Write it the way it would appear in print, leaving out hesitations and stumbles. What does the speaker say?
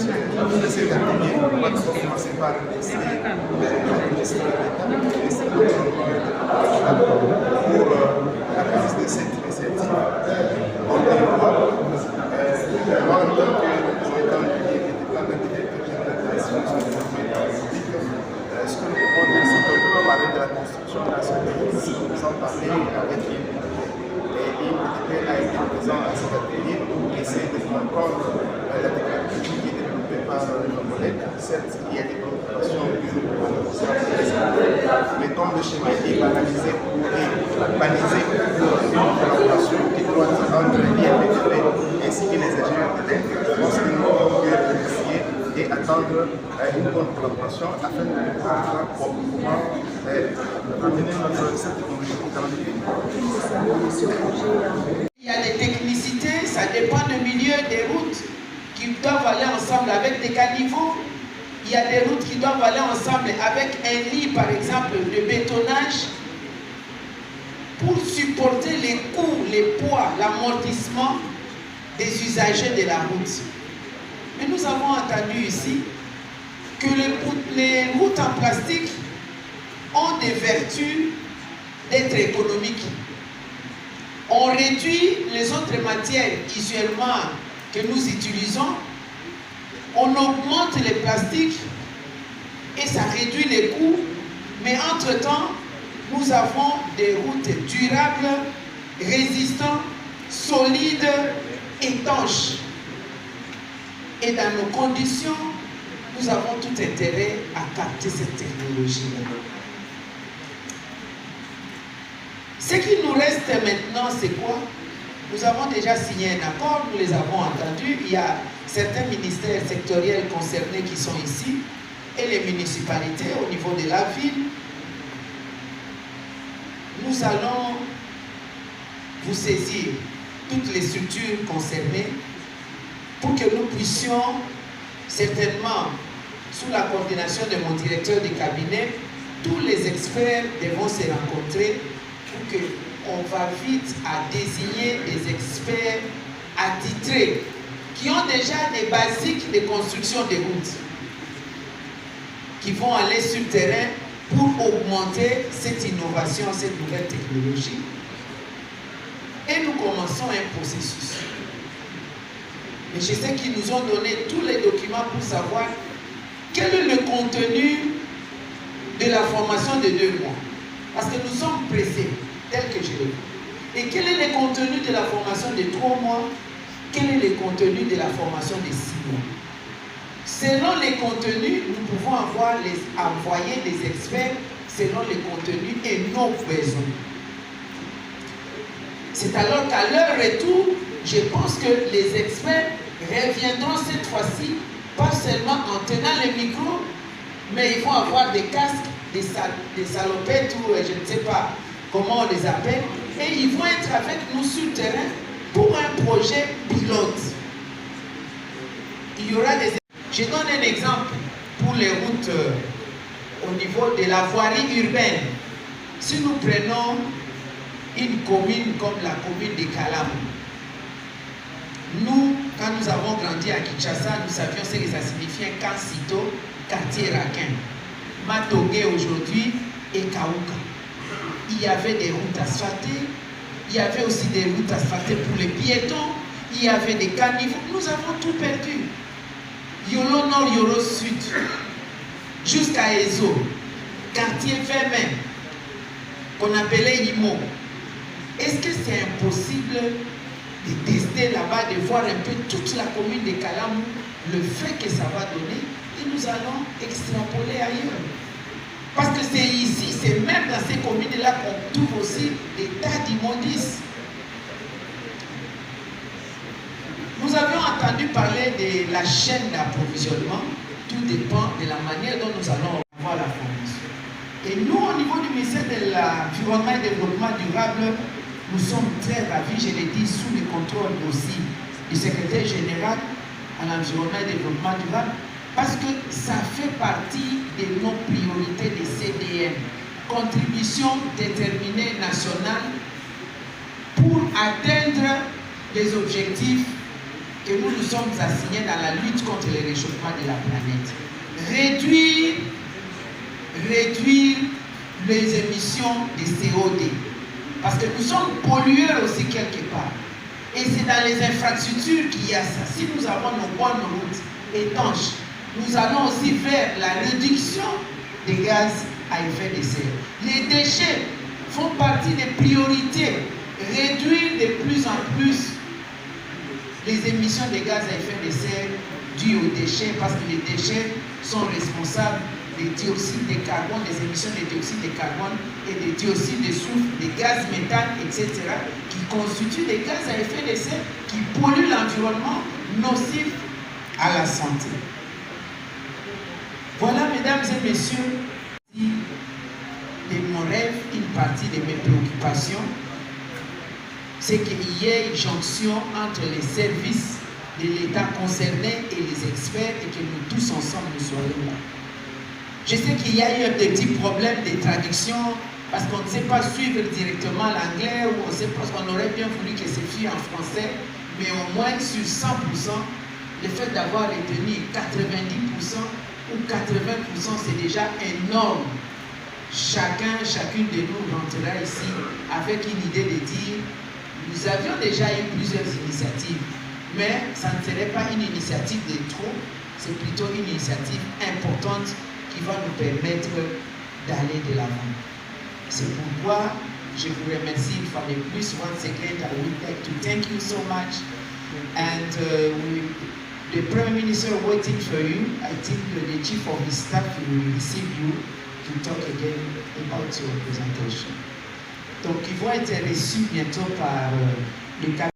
de cet atelier, on va commencer par remercier le ministre de l'État, le ministre de pour la prise de cette initiative. En tant que moi, en tant que représentant du directeur général de l'institution de développement public, ce que nous pouvons dire, c'est qu'on peut parler de la construction de la société. Nous en parler avec l'IMPP. Et l'IMPP a été présent à cet atelier pour essayer de comprendre la technologie qui est développée par nos collègues. Certes, il y a des préoccupations que nous pouvons observer, mais comme le schéma est banalisé et balisé pour une collaboration étroite entre l'IMPP ainsi que les ingénieurs de l'aide, je pense que nous pouvons remercier et attendre une bonne collaboration afin de pouvoir amener cette technologie dans le pays. Il y a des technicités, ça dépend du milieu des routes qui doivent aller ensemble avec des caniveaux. Il y a des routes qui doivent aller ensemble avec un lit, par exemple, de bétonnage pour supporter les coûts, les poids, l'amortissement des usagers de la route. Mais nous avons entendu ici que les routes en plastique ont des vertus d'être économiques. On réduit les autres matières usuellement que nous utilisons, on augmente les plastiques et ça réduit les coûts, mais entre-temps, nous avons des routes durables, résistantes, solides, étanches. Et dans nos conditions, nous avons tout intérêt à capter cette technologie-là. Ce qui nous reste maintenant, c'est quoi? Nous avons déjà signé un accord, nous les avons entendus. Il y a certains ministères sectoriels concernés qui sont ici et les municipalités au niveau de la ville. Nous allons vous saisir toutes les structures concernées pour que nous puissions certainement, sous la coordination de mon directeur de cabinet, tous les experts devront se rencontrer pour qu'on va vite à désigner des experts attitrés qui ont déjà des basiques de construction des routes, qui vont aller sur le terrain pour augmenter cette innovation, cette nouvelle technologie. Et nous commençons un processus. Mais je sais qu'ils nous ont donné tous les documents pour savoir quel est le contenu de la formation de 2 mois. Parce que nous sommes pressés, tel que je l'ai dit. Et quel est le contenu de la formation de 3 mois? Quel est le contenu de la formation de 6 mois? Selon les contenus, nous pouvons envoyer des experts selon les contenus et nos besoins. C'est alors qu'à leur retour, je pense que les experts reviendront cette fois-ci, pas seulement en tenant les micros, mais ils vont avoir des casques, des salopettes ou je ne sais pas comment on les appelle, et ils vont être avec nous sur le terrain pour un projet pilote. Il y aura des... Je donne un exemple pour les routes au niveau de la voirie urbaine. Si nous prenons une commune comme la commune de Kalamu, nous, quand nous avons grandi à Kinshasa, nous savions ce que ça signifiait Kansito, quartier Raquin, Matogué aujourd'hui et Kaouka. Il y avait des routes asphaltées, il y avait aussi des routes asphaltées pour les piétons, il y avait des caniveaux. Nous avons tout perdu. Yolo Nord, Yolo Sud, jusqu'à Ezo, quartier Vermin, qu'on appelait Imo. Est-ce que c'est impossible de tester là-bas, de voir un peu toute la commune de Kalamu, le fait que ça va donner, et nous allons extrapoler ailleurs. Parce que c'est ici, c'est même dans ces communes-là qu'on trouve aussi des tas d'immondices. Nous avions entendu parler de la chaîne d'approvisionnement. Tout dépend de la manière dont nous allons avoir la formation. Et nous, au niveau du ministère de l'Environnement et du Développement durable, nous sommes très ravis, je l'ai dit, sous le contrôle aussi du secrétaire général à l'Environnement et du Développement durable, parce que ça fait partie de nos priorités des CDN, contribution déterminée nationale pour atteindre les objectifs que nous nous sommes assignés dans la lutte contre le réchauffement de la planète. Réduire les émissions de CO2. Parce que nous sommes pollueurs aussi quelque part. Et c'est dans les infrastructures qu'il y a ça. Si nous avons nos bonnes routes étanches, nous allons aussi vers la réduction des gaz à effet de serre. Les déchets font partie des priorités. Réduire de plus en plus les émissions de gaz à effet de serre dues aux déchets, parce que les déchets sont responsables des dioxydes de carbone, des émissions de dioxyde de carbone et des dioxydes de soufre, des gaz méthane, etc., qui constituent des gaz à effet de serre qui polluent l'environnement, nocifs à la santé. Voilà, mesdames et messieurs, de mon rêve, une partie de mes préoccupations, c'est qu'il y ait une jonction entre les services de l'État concerné et les experts et que nous tous ensemble nous soyons là. Je sais qu'il y a eu des petits problèmes de traduction parce qu'on ne sait pas suivre directement l'anglais ou on sait pas, qu'on aurait bien voulu que c'est fait en français, mais au moins sur 100%, le fait d'avoir retenu 90% ou 80%, c'est déjà énorme. Chacune de nous rentrera ici avec une idée de dire, nous avions déjà eu plusieurs initiatives, mais ça ne serait pas une initiative de trop, c'est plutôt une initiative importante qui va nous permettre d'aller de l'avant. C'est pourquoi je vous remercie une fois de plus. Once again, I would like to thank you so much. And the Prime Minister waiting for you. I think the Chief of his staff will receive you to talk again about your presentation. Donc, ils vont être reçus bientôt par le